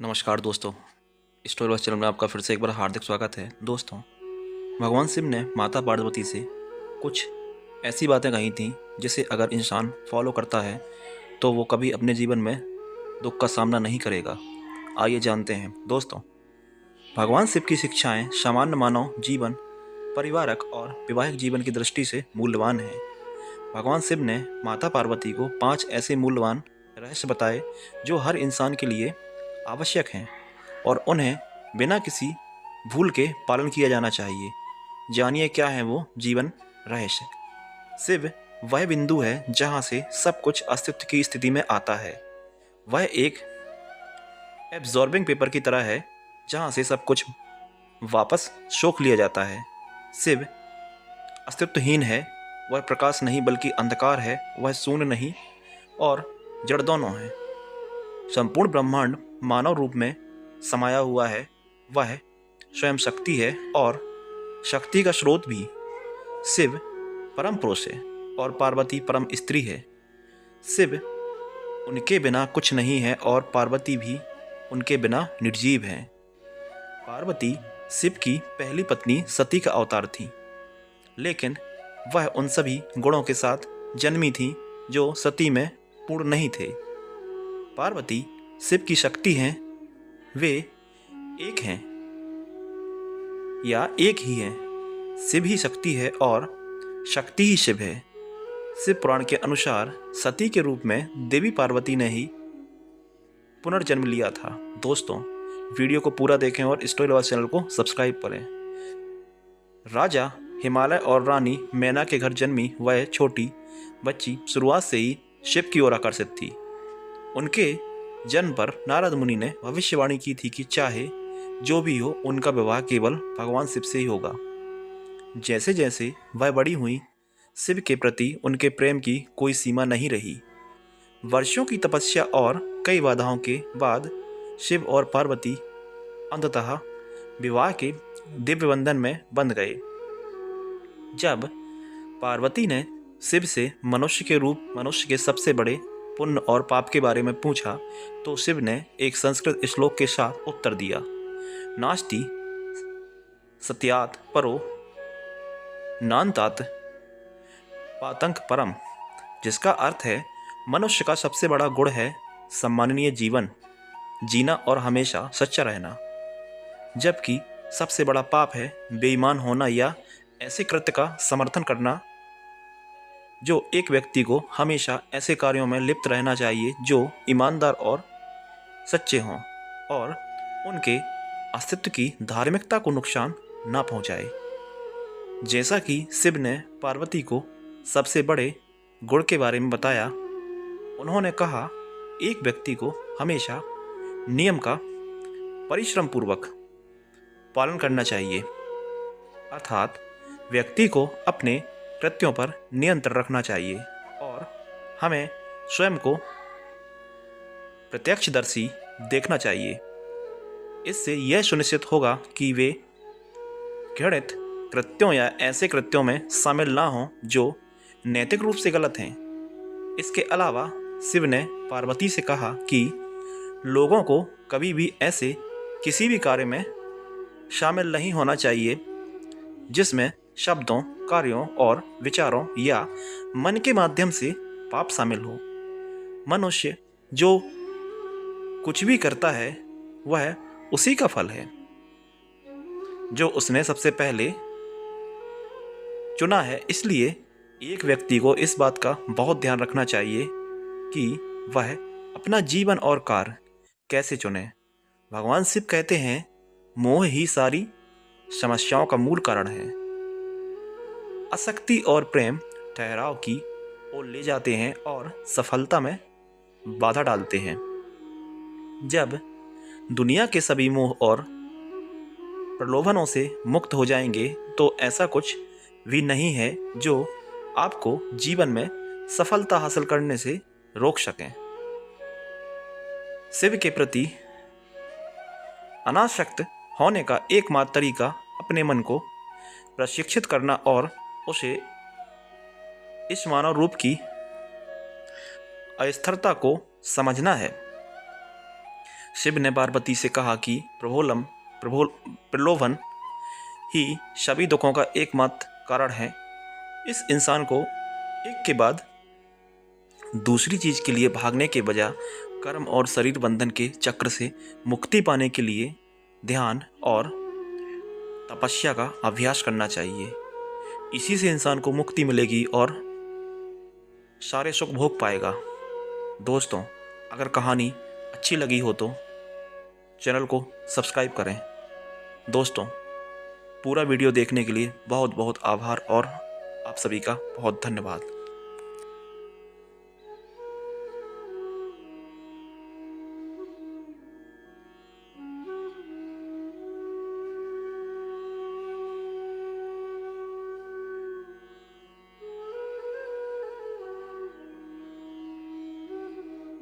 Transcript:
नमस्कार दोस्तों, स्टोरी बस चैनल में आपका फिर से एक बार हार्दिक स्वागत है। दोस्तों, भगवान शिव ने माता पार्वती से कुछ ऐसी बातें कही थीं जिसे अगर इंसान फॉलो करता है तो वो कभी अपने जीवन में दुख का सामना नहीं करेगा। आइए जानते हैं। दोस्तों, भगवान शिव की शिक्षाएं सामान्य मानव जीवन, परिवारक और वैवाहिक जीवन की दृष्टि से मूल्यवान हैं। भगवान शिव ने माता पार्वती को 5 ऐसे मूल्यवान रहस्य बताए जो हर इंसान के लिए आवश्यक हैं और उन्हें बिना किसी भूल के पालन किया जाना चाहिए। जानिए क्या है वो जीवन रहस्य। शिव वह बिंदु है जहाँ से सब कुछ अस्तित्व की स्थिति में आता है। वह एक एब्जॉर्बिंग पेपर की तरह है जहाँ से सब कुछ वापस सोख लिया जाता है। शिव अस्तित्वहीन है, वह प्रकाश नहीं बल्कि अंधकार है, वह शून्य नहीं और जड़ दोनों है। संपूर्ण ब्रह्मांड मानव रूप में समाया हुआ है, वह स्वयं शक्ति है और शक्ति का स्रोत भी। शिव परम पुरुष है और पार्वती परम स्त्री है। शिव उनके बिना कुछ नहीं है और पार्वती भी उनके बिना निर्जीव है। पार्वती शिव की पहली पत्नी सती का अवतार थी, लेकिन वह उन सभी गुणों के साथ जन्मी थी जो सती में पूर्ण नहीं थे। पार्वती शिव की शक्ति हैं, वे एक हैं या एक ही हैं। शिव ही शक्ति है और शक्ति ही शिव है। शिव पुराण के अनुसार सती के रूप में देवी पार्वती ने ही पुनर्जन्म लिया था। दोस्तों, वीडियो को पूरा देखें और स्टोरी लवर चैनल को सब्सक्राइब करें। राजा हिमालय और रानी मैना के घर जन्मी वह छोटी बच्ची शुरुआत से ही शिव की ओर आकर्षित थी। उनके जन्म पर नारद मुनि ने भविष्यवाणी की थी कि चाहे जो भी हो, उनका विवाह केवल भगवान शिव से ही होगा। जैसे जैसे वह बड़ी हुई, शिव के प्रति उनके प्रेम की कोई सीमा नहीं रही। वर्षों की तपस्या और कई बाधाओं के बाद शिव और पार्वती अंततः विवाह के दिव्य बंधन में बंध गए। जब पार्वती ने शिव से मनुष्य के सबसे बड़े पुण्य और पाप के बारे में पूछा तो शिव ने एक संस्कृत श्लोक के साथ उत्तर दिया, नास्ति सत्यात परो नान्तात पातंक परम, जिसका अर्थ है मनुष्य का सबसे बड़ा गुण है सम्माननीय जीवन जीना और हमेशा सच्चा रहना, जबकि सबसे बड़ा पाप है बेईमान होना या ऐसे कृत्य का समर्थन करना जो एक व्यक्ति को हमेशा ऐसे कार्यों में लिप्त रहना चाहिए जो ईमानदार और सच्चे हों और उनके अस्तित्व की धार्मिकता को नुकसान ना पहुंचाए। जैसा कि शिव ने पार्वती को सबसे बड़े गुण के बारे में बताया, उन्होंने कहा, एक व्यक्ति को हमेशा नियम का परिश्रम पूर्वक पालन करना चाहिए, अर्थात व्यक्ति को अपने कृत्यों पर नियंत्रण रखना चाहिए और हमें स्वयं को प्रत्यक्षदर्शी देखना चाहिए। इससे यह सुनिश्चित होगा कि वे घृणित कृत्यों या ऐसे कृत्यों में शामिल ना हों जो नैतिक रूप से गलत हैं। इसके अलावा शिव ने पार्वती से कहा कि लोगों को कभी भी ऐसे किसी भी कार्य में शामिल नहीं होना चाहिए जिसमें शब्दों, कार्यों और विचारों या मन के माध्यम से पाप शामिल हो। मनुष्य जो कुछ भी करता है वह उसी का फल है जो उसने सबसे पहले चुना है। इसलिए एक व्यक्ति को इस बात का बहुत ध्यान रखना चाहिए कि वह अपना जीवन और कार्य कैसे चुने। भगवान शिव कहते हैं, मोह ही सारी समस्याओं का मूल कारण है। आसक्ति और प्रेम ठहराव की ओर ले जाते हैं और सफलता में बाधा डालते हैं। जब दुनिया के सभी मोह और प्रलोभनों से मुक्त हो जाएंगे तो ऐसा कुछ भी नहीं है जो आपको जीवन में सफलता हासिल करने से रोक सके। शिव के प्रति अनासक्त होने का एकमात्र तरीका अपने मन को प्रशिक्षित करना और उसे इस मानव रूप की अस्थिरता को समझना है। शिव ने पार्वती से कहा कि प्रलोभन ही सभी दुखों का एकमात्र कारण है। इस इंसान को एक के बाद दूसरी चीज के लिए भागने के बजाय कर्म और शरीर बंधन के चक्र से मुक्ति पाने के लिए ध्यान और तपस्या का अभ्यास करना चाहिए। इसी से इंसान को मुक्ति मिलेगी और सारे सुख भोग पाएगा। दोस्तों, अगर कहानी अच्छी लगी हो तो चैनल को सब्सक्राइब करें। दोस्तों, पूरा वीडियो देखने के लिए बहुत बहुत आभार और आप सभी का बहुत धन्यवाद।